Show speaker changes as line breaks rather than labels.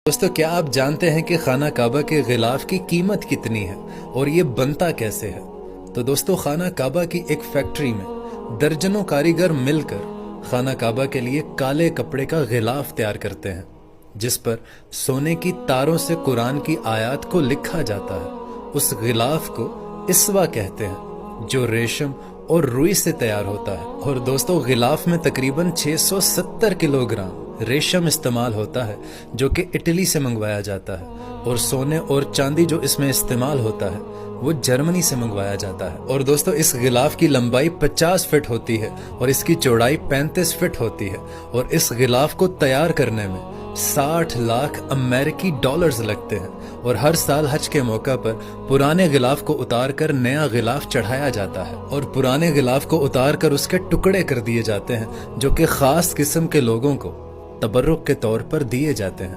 دوستو کیا آپ جانتے ہیں کہ خانہ کعبہ کے غلاف کی قیمت کتنی ہے اور یہ بنتا کیسے ہے؟ تو دوستو خانہ کعبہ کی ایک فیکٹری میں درجنوں کاریگر مل کر خانہ کعبہ کے لیے کالے کپڑے کا غلاف تیار کرتے ہیں، جس پر سونے کی تاروں سے قرآن کی آیات کو لکھا جاتا ہے۔ اس غلاف کو اسوا کہتے ہیں جو ریشم اور روئی سے تیار ہوتا ہے، اور دوستو غلاف میں تقریباً 670 کلو گرام ریشم استعمال ہوتا ہے جو کہ اٹلی سے منگوایا جاتا ہے، اور سونے اور چاندی جو اس میں استعمال ہوتا ہے وہ جرمنی سے منگوایا جاتا ہے۔ اور دوستو اس غلاف کی لمبائی 50 فٹ ہوتی ہے اور اس کی چوڑائی 35 فٹ ہوتی ہے، اور اس غلاف کو تیار کرنے میں 60 لاکھ امریکی ڈالرز لگتے ہیں، اور ہر سال حج کے موقع پر پرانے غلاف کو اتار کر نیا غلاف چڑھایا جاتا ہے، اور پرانے غلاف کو اتار کر اس کے ٹکڑے کر دیے جاتے ہیں جو کہ خاص قسم کے لوگوں کو تبرک کے طور پر دیے جاتے ہیں۔